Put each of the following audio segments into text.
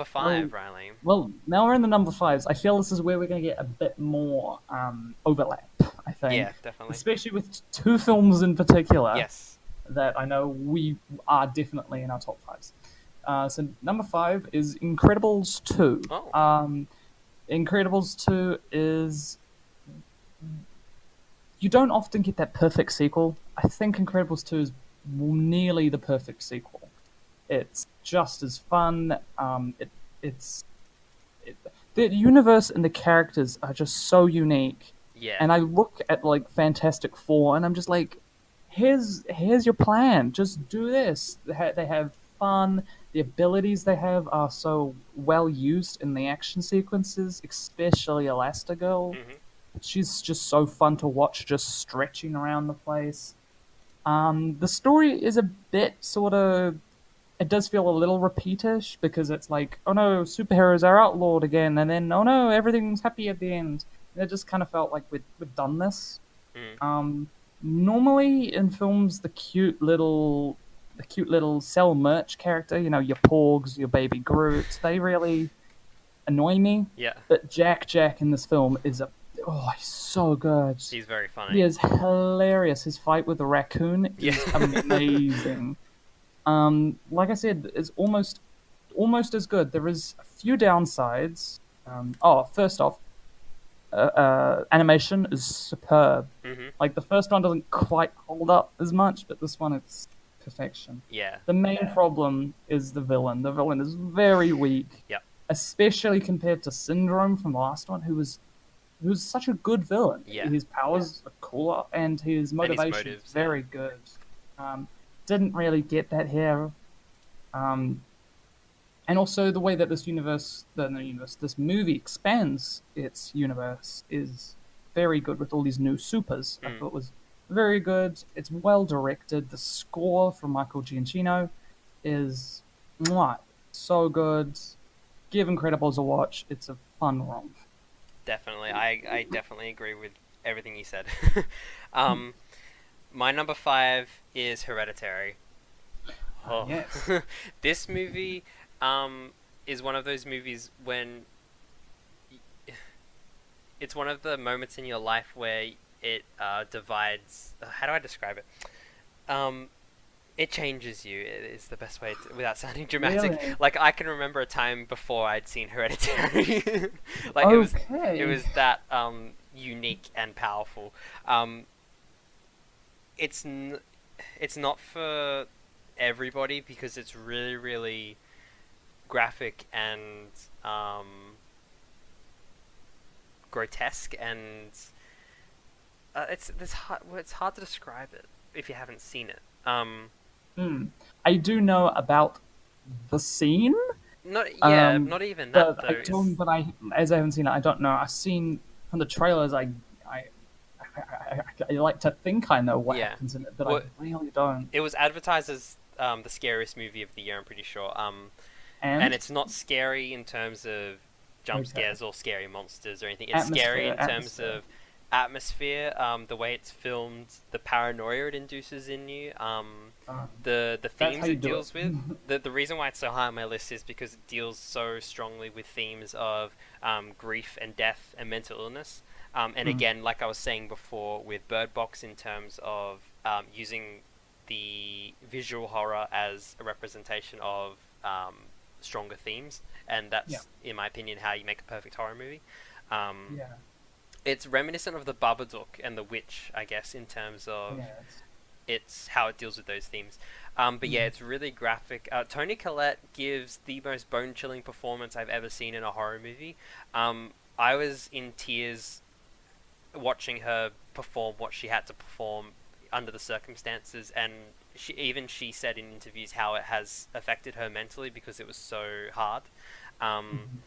number Well, 5, Riley. well, now we're in the number fives. I feel this is where we're going to get a bit more overlap, I Yeah, think. definitely. Especially with two films in particular Yes. that I know we are definitely in our top fives. So number five is Incredibles 2. Oh. Incredibles 2 is. You don't often get that perfect sequel. I think Incredibles 2 is nearly the perfect sequel. It's just as fun. It's it, the universe and the characters are just so unique. Yeah. And I look at like Fantastic Four, and I'm just like, here's your plan. Just do this. They have fun. The abilities they have are so well used in the action sequences, especially Elastigirl. Mhm. She's just so fun to watch, just stretching around the place. The story is a bit sort of. It does feel a little repeatish because it's like, oh no, superheroes are outlawed again, and then oh no, everything's happy at the end. And it just kind of felt like we've done this. Mm. Um, Normally in films, the cute little sell merch character, your Porgs, your Baby Groots, they really annoy me. Yeah. But Jack in this film he's so good. He's very He funny. is hilarious. His fight with the raccoon Yeah. is amazing. Like I said, it's almost as good. There is a few downsides. First off, animation is superb. Mhm. Like the first one doesn't quite hold up as much, but this one it's perfection. Yeah. The main problem is the villain. The villain is very weak, Yep. especially compared to Syndrome from the last one, who's such a good villain. Yeah. His powers are cooler, and his And his motivation is motives, yeah. very good. Um, didn't really get that here. Um, and also the way that this movie expands its universe is very good with all these new supers. I Mm. thought it was very good. It's well directed. The score from Michael Giacchino is mwah, so good. Give Incredibles a watch. It's a fun romp. Definitely. I definitely agree with everything you said. um, my number 5 is Hereditary. Oh. Yes. This movie is one of those movies when it's one of the moments in your life where it divides. How do I describe it? Um, it changes you. It is the best way without sounding dramatic. Really? Like I can remember a time before I'd seen Hereditary. Like it Okay. was that unique and powerful. Um, it's it's not for everybody because it's really really graphic and grotesque and it's hard to describe it if you haven't seen it. Hmm. I do know about the scene. Not Um, even that but I though. Is don't. But as I haven't seen it, I don't know. I've seen from the trailers. I like to think I know what Yeah. happens in it, but I Well, really don't. it was advertised as the scariest movie of the year. I'm pretty sure. And And it's not scary in terms of jump okay, scares or scary monsters or anything. It's scary in terms atmosphere. of atmosphere, the way it's filmed, the paranoia it induces in you, Um, the that's themes how you it do it. deals with. The reason why it's so high on my list is because it deals so strongly with themes of grief and death and mental illness. And Mm, again, like I was saying before, with Bird Box, in terms of using the visual horror as a representation of stronger themes, and yeah, that's, in my opinion, how you make a perfect horror movie. Um, yeah, it's reminiscent of the Babadook and the Witch, I guess, in terms of yeah. it's how it deals with those themes. But yeah, Mm, it's really graphic. Tony Collette gives the most bone-chilling performance I've ever seen in a horror movie. I was in tears watching her perform what she had to perform under the circumstances, and she said in interviews how it has affected her mentally because it was so hard. Um, mhm.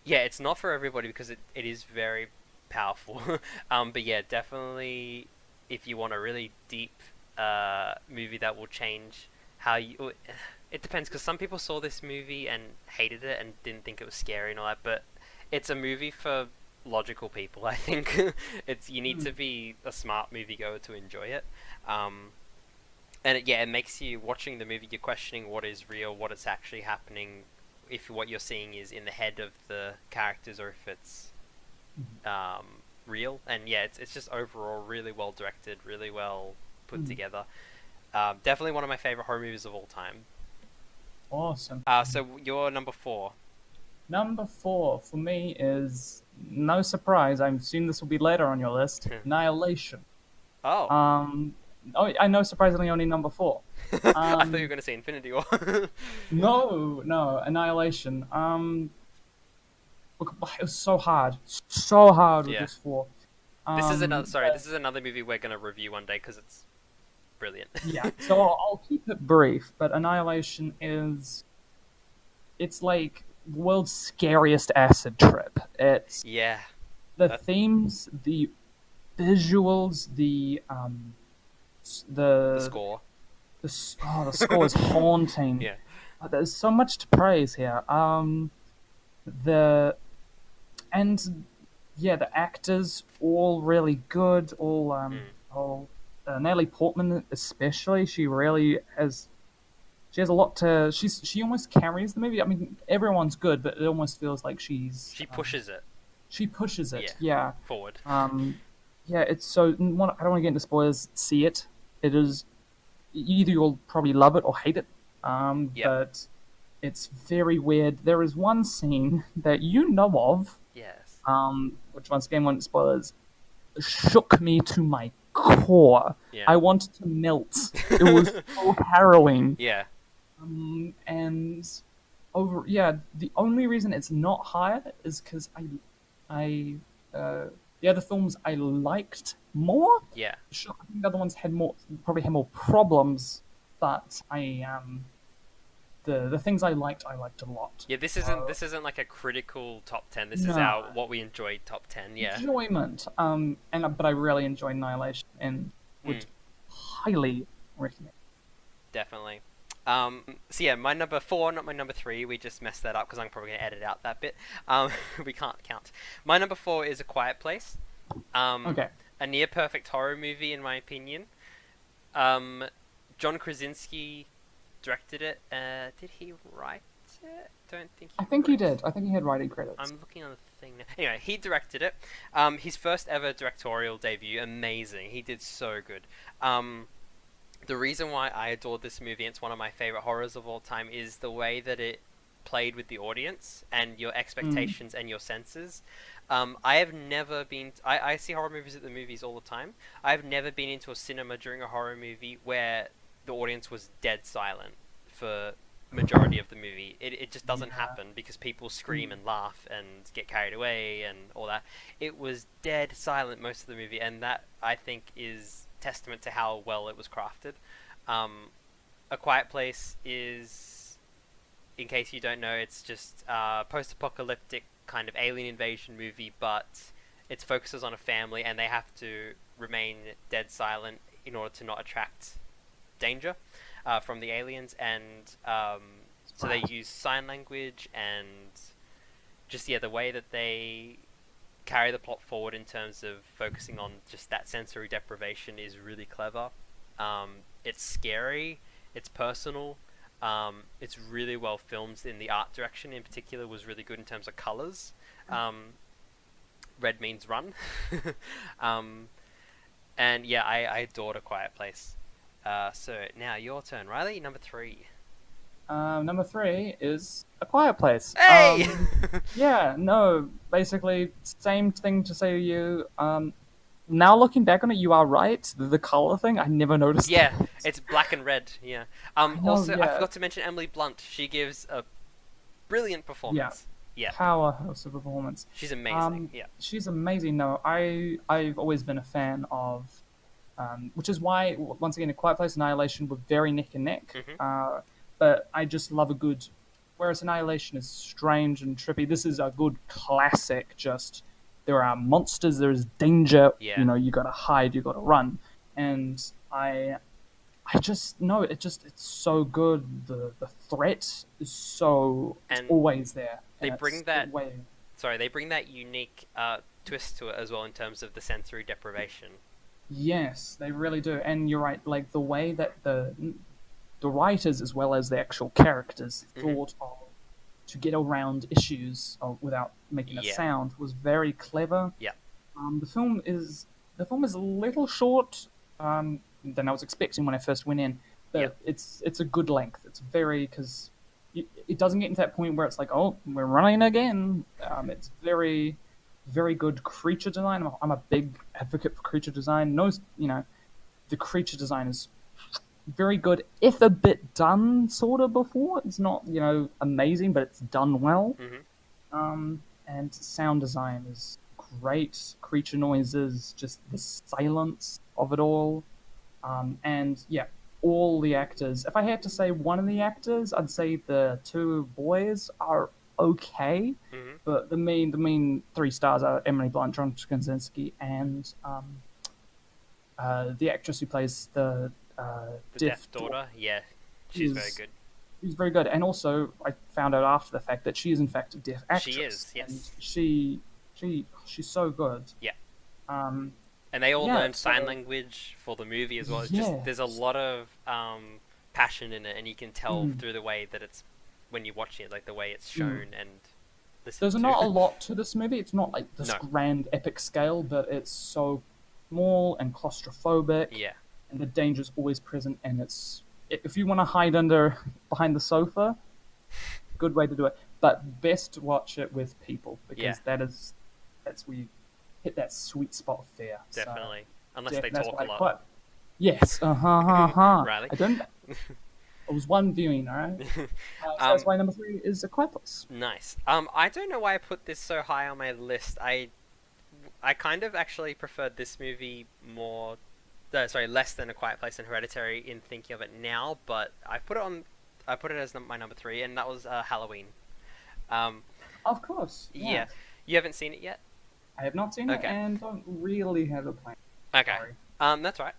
yeah, it's not for everybody because it is very powerful. But yeah, definitely if you want a really deep movie that will change how you. It depends because some people saw this movie and hated it and didn't think it was scary and all that, but it's a movie for logical people. I think it's you need Mm, to be a smart moviegoer to enjoy it. Um, and it makes you watching the movie. You're questioning what is real, what is actually happening, if what you're seeing is in the head of the characters or if it's um, real. And yeah, it's just overall really well directed, really well put Mm. together. Definitely one of my favorite horror movies of all time. Awesome. So you're number four. Number four for me is no surprise. I'm assuming this will be later on your list. Annihilation. Oh, Um, oh, I know. Surprisingly, only number four. I thought you were Um, going to say Infinity War. no, Annihilation. Look, it was so hard with Yeah. this four. This is another. Sorry, But this is another movie we're going to review one day because it's brilliant. yeah, so I'll keep it brief. But Annihilation is, it's like the world's scariest acid trip. It's Yeah. the That, themes, the visuals, the the score. the score is haunting. Yeah. There's so much to praise here. The and yeah, the actors all really good. Mm. All Natalie Portman especially. She has a lot to. She almost carries the movie. I mean, everyone's good, but it almost feels like She pushes it. she pushes Yeah. it. Yeah. Forward. Yeah. It's so. I don't want to get into spoilers. See it. It is either you'll probably love it or hate it. Yep. But it's very weird. There is one scene that you know of, Yes. which once again, won't spoilers, shook me to my core. Yeah. I wanted to melt. It was so harrowing. Yeah. And yeah, the only reason it's not higher is because the other films I liked more. Yeah. Sure, I think the other ones probably had more problems, but the things I liked a lot. Yeah. This isn't like a critical top 10. This is No. our what we enjoyed top 10. Yeah. Enjoyment. But I really enjoyed Annihilation and would highly recommend. Definitely. So yeah, my number four, not my number three. We just messed that up because I'm probably gonna edit out that bit. We can't count. My number four is A Quiet Place. Okay. A near perfect horror movie in my opinion. John Krasinski directed it. Did he write it? Don't think. I think he wrote did. I think he had writing credits. I'm looking on the thing now. Anyway, he directed it. His first ever directorial debut. Amazing. He did so good. The reason why I adored this movie, and it's one of my favorite horrors of all time, is the way that it played with the audience and your expectations and your senses. I have never been. I see horror movies at the movies all the time. I've never been into a cinema during a horror movie where the audience was dead silent for majority of the movie. It just doesn't happen because people scream and laugh and get carried away and all that. It was dead silent most of the movie, and that I think is testament to how well it was crafted. A Quiet Place is, in case you don't know, it's just a post-apocalyptic kind of alien invasion movie, but it focuses on a family and they have to remain dead silent in order to not attract danger from the aliens, and so they use sign language and just the way that they carry the plot forward in terms of focusing on just that sensory deprivation is really clever. It's scary, it's personal, it's really well filmed. In the art direction in particular was really good in terms of colors. Red means run. And yeah, I adored A Quiet Place. So now your turn, Riley. Number three. Number three is A Quiet Place. Hey! Yeah, no, basically same thing to say to you. Now looking back on it, you are right. The color thing, I never noticed. Yeah, that. it's black and red. Yeah. know, Also, I yeah. forgot to mention Emily Blunt. She gives a brilliant performance. Yeah. Powerhouse of performance. She's amazing. Yeah. She's amazing. No, I've always been a fan of, which is why once again, A Quiet Place and Annihilation were very neck and neck. Mhm. But I just love a good. Whereas Annihilation is strange and trippy, this is a good classic. Just there are monsters, there's danger. Yeah. You know, you gotta hide, you gotta run, and I just know it's so good. The threat is so it's And always there. they and bring it's that- the way. Sorry, they bring that unique twist to it as well in terms of the sensory deprivation. Yes, they really do. And you're right, like the way that the writers as well as the actual characters Mhm. thought of to get around issues without making a Yeah. sound was very clever. Yeah. Um, the film is the film is a little short than I was expecting when I first went in, Yeah. but it's a good length. It's very because it doesn't get into that point where it's like, oh, we're running again. It's very good creature design. I'm a big advocate for creature design. Knows the creature design is very good, if a bit done sort of before. It's not amazing, but it's done well. Mhm. And sound design is great. Creature noises, just the silence of it all. And yeah, all the actors. If I had to say one of the actors, I'd say the two boys are okay, Mhm. but the main three stars are Emily Blunt, John Krasinski, and the actress who plays the The deaf deaf daughter. daughter. Yeah. She's very Is good. She's very good. And also, I found out after the fact that she is in fact a deaf She actress, is. and Yes. she's so good. Yeah. Um, And they all yeah. learned sign So language for the movie as well. It's just there's a yes. lot of passion in it, and you can tell Mm. through the way that it's when you're watching it, like the way it's Mm. shown and listened There's to. not a lot to this movie. It's not like this No. grand epic scale, but it's so small and claustrophobic, Yeah. and the danger's always present. And it's if you want to hide under behind the sofa, good way to do it. But best to watch it with people Yeah. because that's where you hit that sweet spot of fear. So Definitely. Unless they that's talk why a I lot. quite yes, Riley. I don't. It was one viewing, all right. So that's um, why number three is A Quiet Place. nice. I don't know why I put this so high on my list. I kind of actually preferred this movie more. Sorry, less than A Quiet Place and Hereditary in thinking of it now, but I put it on. I put it as my number three, and that was Halloween. Um, Of course, yeah, yes. you haven't seen it yet. I have not seen it Okay. and don't really have a plan. Okay. Sorry. That's right.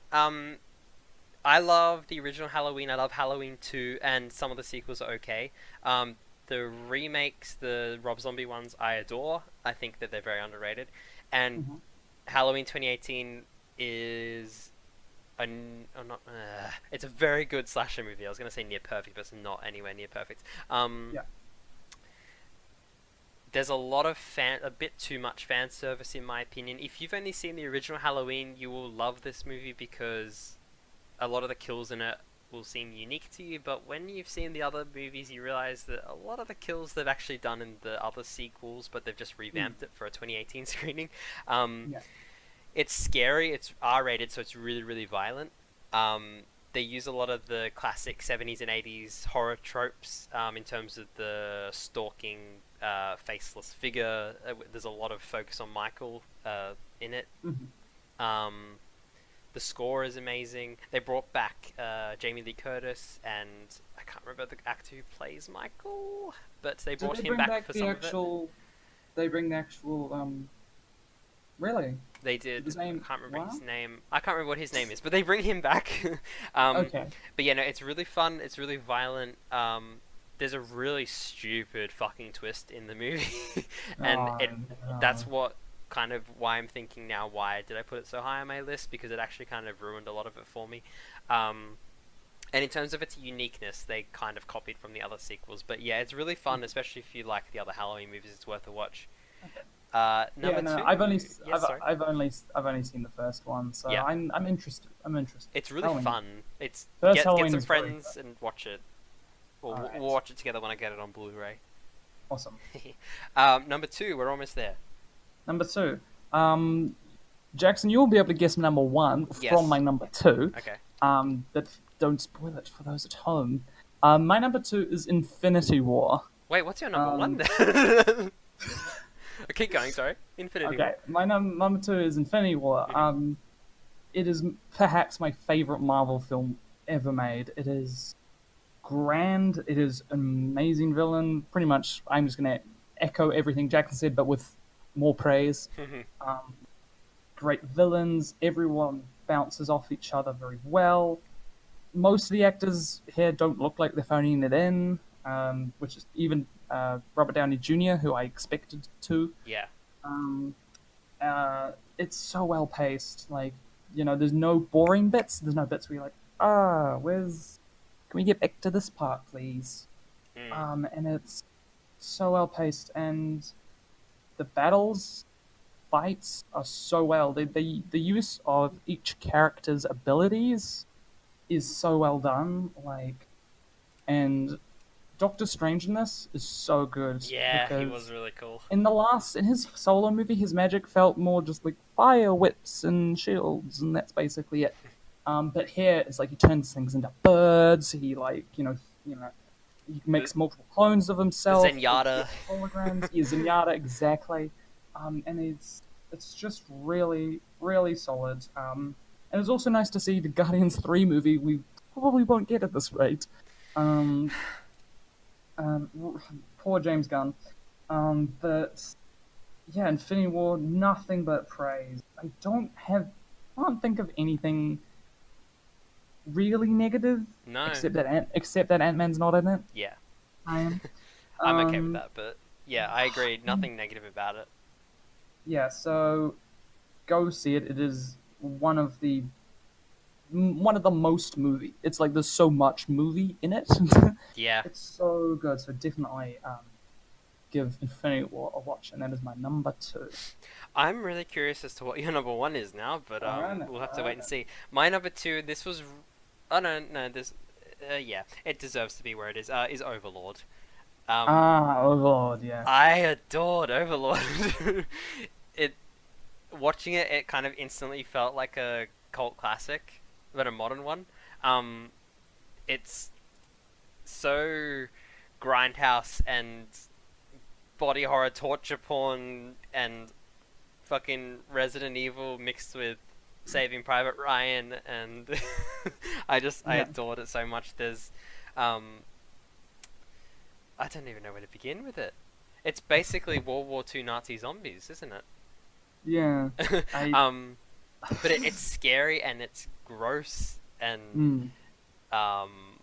I love the original Halloween. I love Halloween 2, and some of the sequels are okay. The remakes, the Rob Zombie ones, I adore. I think that they're very underrated. And Mm-hmm. Halloween 2018 is not. It's a very good slasher movie. I was gonna say near perfect, but it's not anywhere near perfect. Yeah. There's a bit too much fan service in my opinion. If you've only seen the original Halloween, you will love this movie because a lot of the kills in it will seem unique to you, but when you've seen the other movies, you realize that a lot of the kills they've actually done in the other sequels, but they've just revamped it for a 2018 screening. Yeah. It's scary. It's R-rated, so it's really, really violent. They use a lot of the classic 70s and 80s horror tropes in terms of the stalking, faceless figure. There's a lot of focus on Michael in it. Mm-hmm. The score is amazing. They brought back Jamie Lee Curtis, and I can't remember the actor who plays Michael, but they Did brought they him bring back back for the some actual? They bring the actual. Really? of it. They did. His name? I can't remember What? his name. I can't remember what his name is, but they bring him back. Okay. But yeah, no, it's really fun. It's really violent. There's a really stupid fucking twist in the movie, and Oh, that's no. what kind of why I'm thinking now. Why did I put it so high on my list? Because it actually kind of ruined a lot of it for me. And in terms of its uniqueness, they kind of copied from the other sequels. But yeah, it's really fun, especially if you like the other Halloween movies. It's worth a watch. Okay. Number Yeah, no, two. Yes, sorry. I've only seen the first one, so Yeah. I'm interested. I'm interested. It's really Halloween. fun. It's First get Halloween some is very friends good. and watch it, or All right. we'll watch it together when I get it on Blu-ray. Awesome. Number two, we're almost there. Number two. Jackson, you'll be able to guess number one Yes. from my number two. Okay. But don't spoil it for those at home. My number two is Infinity War. Wait, what's your number one Um, then? Keep going. Sorry. Infinity Okay, War. my number two is Infinity War. Mhm. It is perhaps my favorite Marvel film ever made. It is grand. It is an amazing villain. Pretty much, I'm just going to echo everything Jackson said, but with more praise. Um, Great villains. Everyone bounces off each other very well. Most of the actors here don't look like they're phoning it in, which is even Robert Downey Jr., who I expected to. Yeah. Um, it's so well paced. Like, there's no boring bits. There's no bits where you're like, where's? Can we get back to this part, please? Mm. And it's so well paced, and the battles fights are so well. The use of each character's abilities is so well done. Like, and Doctor Strange in this is so good Yeah, he was because really cool. in his solo movie, his magic felt more just like fire whips and shields, and that's basically it. But here it's like he turns things into birds. He like he The, makes multiple clones of the himself with Zenyatta. holograms. Yeah, Zenyatta exactly, and it's just really solid. And it's also nice to see the Guardians 3 movie. We probably won't get at this rate. Um, um, Poor James Gunn. But yeah, Infinity War, nothing but praise. I can't think of anything really negative No. except that Ant Man's not in it. Yeah, I am. I'm okay with Um, that, but yeah, I agree. Nothing negative about it. yeah, so go see it. It is one of the most movie. It's like there's so much movie in it. Yeah. It's so good. So definitely give Infinity War a watch, and that is my number two. I'm really curious as to what your number one is now, but Alright, we'll have to wait and alright. see. My number two, this was, oh no, no, this, yeah, it deserves to be where it is Overlord. Um, Oh Lord, yeah. I adored Overlord. it Watching it, it kind of instantly felt like a cult classic, but a modern one. Um, it's so grindhouse and body horror, torture porn, and fucking Resident Evil mixed with Saving Private Ryan, and I Yeah. adored it so much. Um, I don't even know where to begin with it. It's basically World War II Nazi zombies, isn't Yeah. it? I But it's scary and it's gross and mm, um,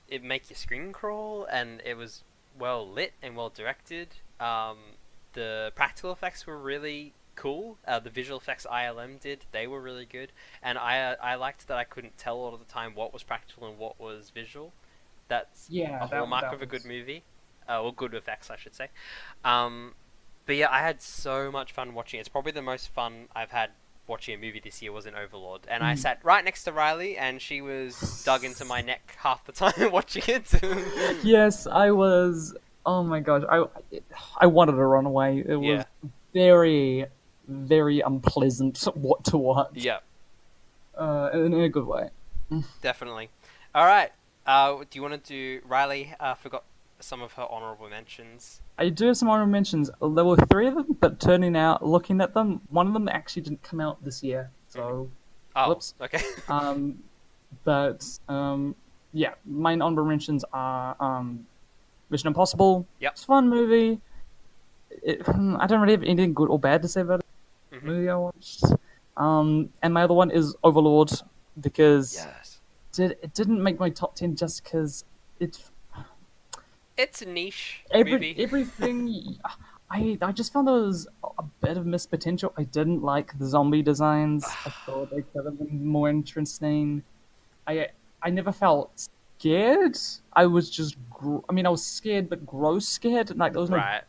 it make your screen crawl, and it was well lit and well directed. The practical effects were really cool. The visual effects ILM did, they were really good, and I liked that I couldn't tell all of the time what was practical and what was visual. That's a yeah, hallmark that of a good was movie, or good effects, I should say. Um, but yeah, I had so much fun watching it. It's probably the most fun I've had watching a movie this year was in Overlord, and I mm. sat right next to Riley, and she was dug into my neck half the time watching it. Yes, I was. Oh my gosh, I wanted to run away. It was Yeah, very very unpleasant what to watch. yeah, In a good way. definitely. All right, do you want to do Riley? Forgot some of her honorable mentions. I do have some honorable mentions. There were three of them, but turning out, looking at them, one of them actually didn't come out this year. Hmm. So, Oh, whoops. okay. Um, but yeah, my honorable mentions are Mission Impossible. Yep. It's a fun movie. I don't really have anything good or bad to say about it. The Hmm. movie I watched. And my other one is Overlord because Yes. it didn't make my top 10 just because it's It's a niche movie. everything. I just found there was a bit of missed potential. I didn't like the zombie designs. I thought they could have been more interesting. I I never felt scared. I was just I mean I was scared but gross scared. Like there was no Right.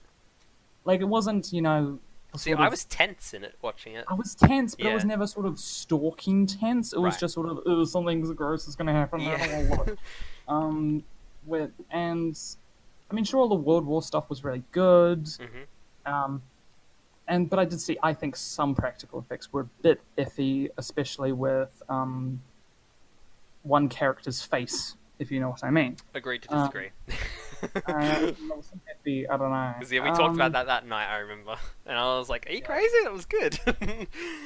like it wasn't See, sort I of was tense in it watching it. I was tense, but it was Yeah. never sort of stalking tense. It was Right. just sort of something gross is going to happen. I Yeah. don't know what. With and I mean, sure, all the World War stuff was really good. Hmm. Um, but I did see. I think some practical effects were a bit iffy, especially with one character's face, if you know what I mean. Agreed to Um, disagree. that was iffy. I don't know. Because yeah, we talked about that night. I remember, and I was like, "Are you Yeah, crazy? That was good."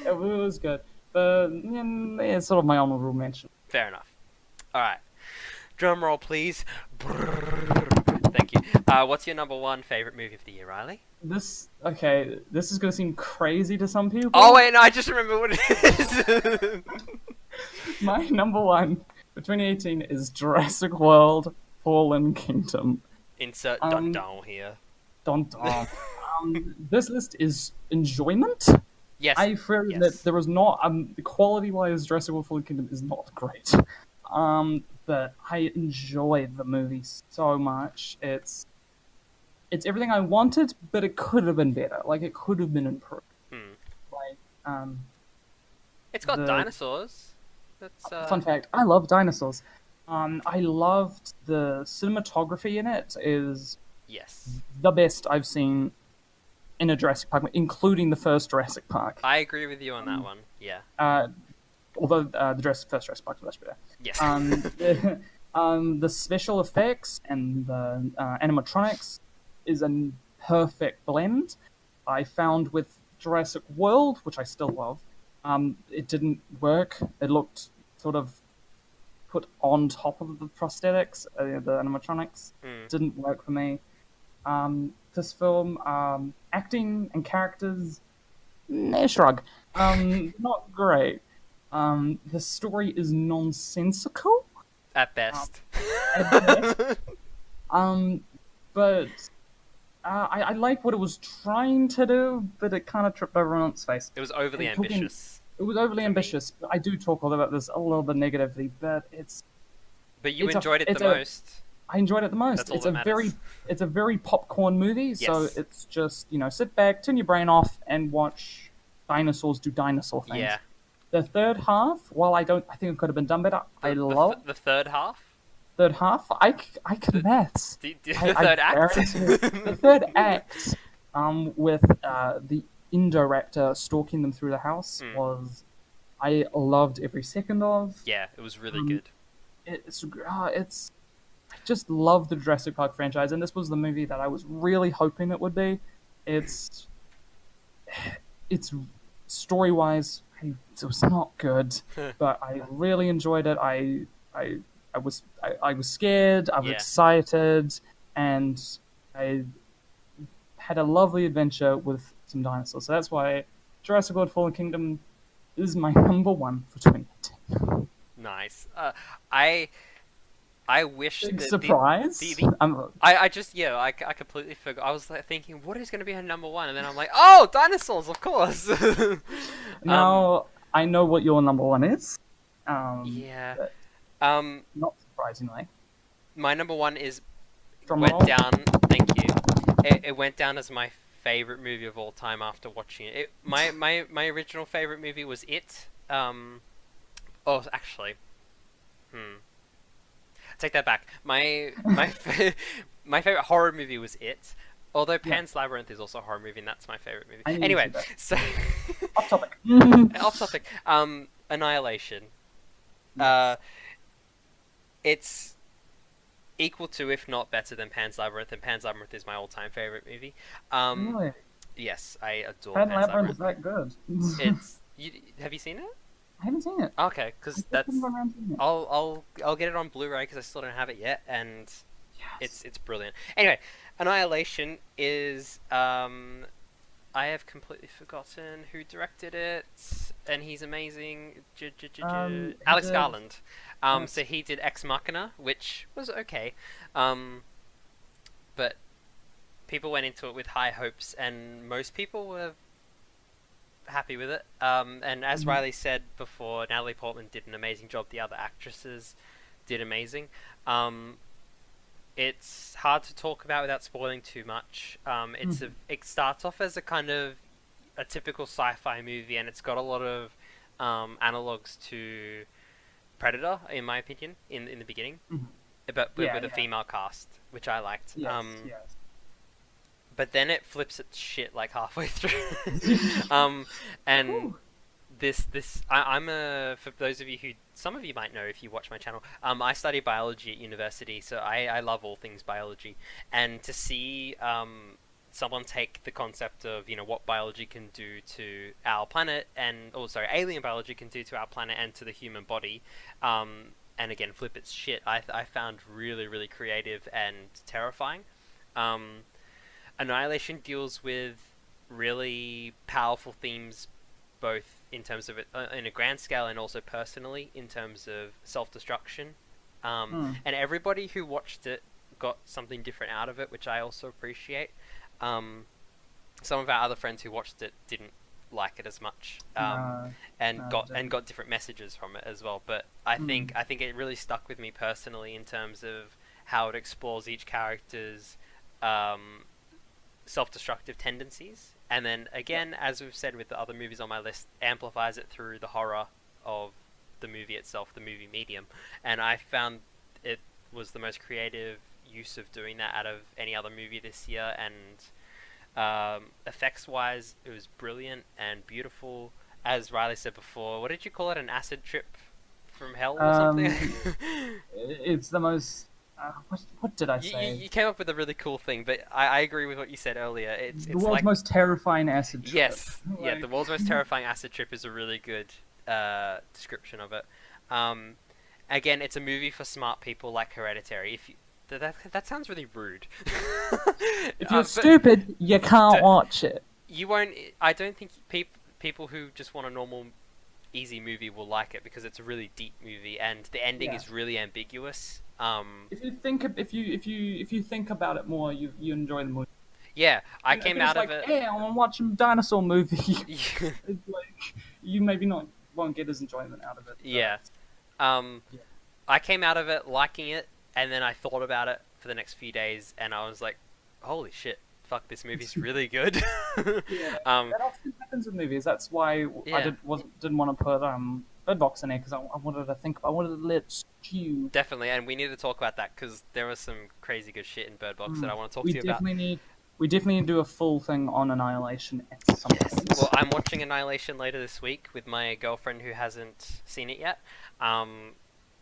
it was good, but it's sort of my honorable mention. Fair enough. All right. Drum roll, please. Thank you. What's your number one favorite movie of the year, Riley? This is going to seem crazy to some people. Oh wait, no, I just remember what it is. My number one for 2018 is Jurassic World Fallen Kingdom. Insert dun Um, dun here. Dun dun. This list is enjoyment. Yes. I fear that Yes. there was not quality wise Jurassic World Fallen Kingdom is not great. But I enjoy the movie so much. it's everything I wanted, but it could have been better. Like it could have been improved. Hmm. Like um, It's got the dinosaurs. That's fun fact, I love dinosaurs. I loved the cinematography in it is yes. the best I've seen in a Jurassic Park, including the first Jurassic Park. I agree with you on that one. Yeah. Uh, although the first Jurassic Park was much better. Yes. The special effects and the animatronics is a perfect blend. I found with Jurassic World, which I still love, it didn't work. It looked sort of put on top of the prosthetics, the animatronics. Hmm. Didn't work for me. This film, acting and characters, shrug. Not great. The story is nonsensical At best. at best. Um, but I like what it was trying to do, but it kind of tripped over on its face. It was overly And talking- ambitious. It was overly for me. ambitious. I do talk about this a little bit negatively, but But you it's a- enjoyed it it's the a- most. I enjoyed it the most. That's all It's that a very matters. it's a very popcorn movie, so Yes. it's just, sit back, turn your brain off, and watch dinosaurs do dinosaur things. Yeah. The third half, while I think it could have been done better, I love The third half. third half. I can maths. The I third act. guarantee you. The third act, with the indirector stalking them through the house Mm. was I loved every second of. Yeah, it was really Um, good. It's I just love the Jurassic Park franchise, and this was the movie that I was really hoping it would be. It's it's story wise, it was not good, but I really enjoyed it. I was scared, I was Yeah. excited, and I had a lovely adventure with some dinosaurs. So that's why Jurassic World: Fallen Kingdom is my number one for 2018. Nice. I wish Big that surprise. I completely forgot. I was like thinking, what is going to be her number one, and then I'm like, oh, dinosaurs, of course. Now I know what your number one is. Yeah. But Um, not surprisingly. my number one is Drum went roll. down. Thank you. It went down as my favorite movie of all time after watching it. My original favorite movie was It. Oh, actually, take that back. My favorite horror movie was It. Although Pan's Labyrinth is also a horror movie, and that's my favorite movie. I knew Anyway, you'd say so Off topic. off topic. Annihilation. It's equal to, if not better than Pan's Labyrinth, and Pan's Labyrinth is my all-time favorite movie. Really? Yes, I adore Pan Pan's Labyrinth Labyrinth. is that good? Have you seen it? I haven't seen it. Okay, because I that's couldn't go around seeing it. I'll get it on Blu-ray because I still don't have it yet, and Yes. it's brilliant. Anyway, Annihilation is I have completely forgotten who directed it, and he's amazing. He Alex did- Garland. Alex- So he did Ex Machina, which was okay, but people went into it with high hopes, and most people were happy with it. And as Riley said before, Natalie Portman did an amazing job. The other actresses did amazing. It's hard to talk about without spoiling too much. It starts off as a kind of a typical sci-fi movie, and it's got a lot of analogs to Predator, in my opinion, in the beginning, but with a female cast, which I liked. Yes, yes. But then it flips its shit like halfway through. And Ooh. for those of you who, some of you might know if you watch my channel, I study biology at university, so I love all things biology. And to see someone take the concept of, what biology can do to our planet, alien biology can do to our planet and to the human body, and again, flip its shit, I found really, really creative and terrifying. Annihilation deals with really powerful themes, both in terms of it in a grand scale and also personally in terms of self-destruction. And everybody who watched it got something different out of it, which I also appreciate. Some of our other friends who watched it didn't like it as much, got different messages from it as well. But I think it really stuck with me personally in terms of how it explores each character's self-destructive tendencies, and then again, as we've said with the other movies on my list, amplifies it through the horror of the movie itself, the movie medium. And I found it was the most creative use of doing that out of any other movie this year. And effects wise, it was brilliant and beautiful. As Riley said before, what did you call it? An acid trip from hell or something? It's the most. What did I You, say? you came up with a really cool thing, but I agree with what you said earlier. It's The world's like most terrifying acid trip. yes, yeah, Like- the world's most terrifying acid trip is a really good description of it. Again, it's a movie for smart people like Hereditary. If you, that sounds really rude. If you're But stupid, you can't watch it. you won't. I don't think people who just want a normal, easy movie will like it because it's a really deep movie and the ending Yeah. is really ambiguous. If you think about it more, you enjoy the movie. Yeah, I If came it's out like, of it. Hey, I want to watch a dinosaur movie. It's like you maybe not won't get as enjoyment out of it. Yeah. Yeah. I came out of it liking it, and then I thought about it for the next few days, and I was like, "Holy shit! Fuck, this movie's really good." Yeah. um, That often happens with movies. That's why Yeah. I didn't want to put Bird Box in there because I wanted to think. I wanted to let it stew. definitely, and we need to talk about that because there was some crazy good shit in Bird Box that I want to talk We to you about. definitely need. We definitely need to do a full thing on Annihilation at some point. Well, I'm watching Annihilation later this week with my girlfriend who hasn't seen it yet.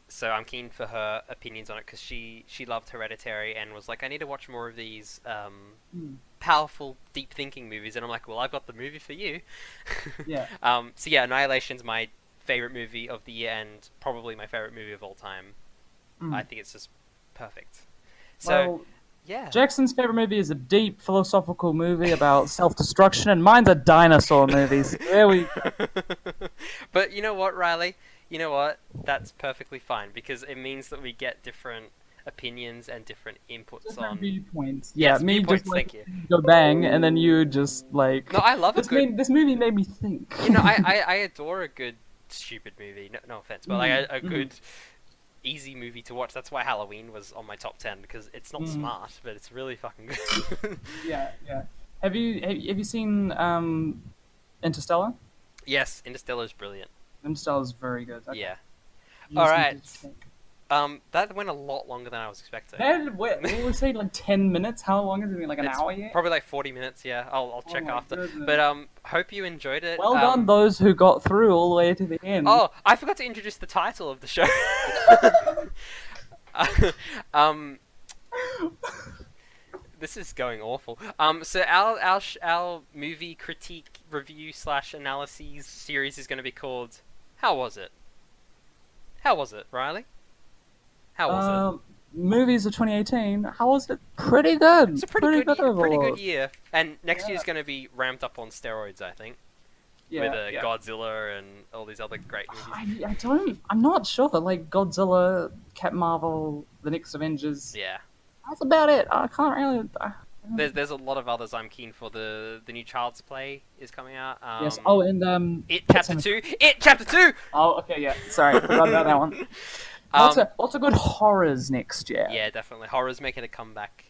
So I'm keen for her opinions on it because she loved Hereditary and was like, I need to watch more of these powerful, deep thinking movies. And I'm like, well, I've got the movie for you. Yeah. So yeah, Annihilation's my favorite movie of the year and probably my favorite movie of all time. I think it's just perfect. So Well, yeah. Jackson's favorite movie is a deep philosophical movie about self-destruction, and mine's a dinosaur movie. So there we go. But you know what, Riley? You know what? That's perfectly fine because it means that we get different opinions and different inputs Different on. viewpoints. Yes, Yeah, me viewpoints, just like thank you. go bang, and then you just like. No, I love a good. This movie made me think. You know, I adore a good stupid movie. No offense, but like a good easy movie to watch. That's why Halloween was on my top 10 because it's not smart, but it's really fucking good. Yeah. Have you seen Interstellar? Yes, Interstellar is brilliant. Interstellar is very good. Okay. Yeah. You All just need right. to think. That went a lot longer than I was expecting. What we say like 10 minutes? How long has it been? Like an It's hour yet? Probably like 40 minutes. Yeah, I'll check my after. goodness. But hope you enjoyed it. Well done, those who got through all the way to the end. Oh, I forgot to introduce the title of the show. This is going awful. So our movie critique review / analyses series is going to be called How Was It? How was it, Riley? How was it? Movies of 2018. How was it? Pretty good. It's a pretty good overall. year. And next Yeah. year's going to be ramped up on steroids, I think. Yeah, With yeah. Godzilla and all these other great movies. I'm not sure. Like Godzilla, Captain Marvel, the next Avengers. Yeah. That's about it. I can't really. There's a lot of others I'm keen for. The new Child's Play is coming out. Yes. Oh, and It Pet Chapter Sematary. 2! It Chapter 2! Oh, okay. Yeah. Sorry, forgot about that one. Lots of good horrors next year. Yeah, definitely. Horror's making a comeback.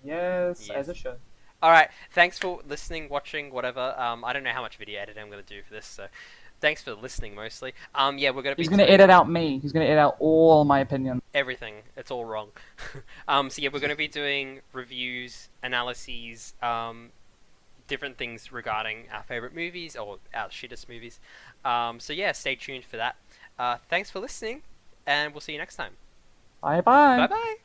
Yes, Yes. as it should. Alright, thanks for listening, watching, whatever. I don't know how much video editing I'm going to do for this, so thanks for listening mostly. Yeah, we're going to be He's gonna edit out me. He's gonna edit out all my opinions. everything. It's all wrong. So yeah, we're going to be doing reviews, analyses, different things regarding our favorite movies or our shittest movies. So yeah, stay tuned for that. Thanks for listening, and we'll see you next time. Bye bye. Bye bye.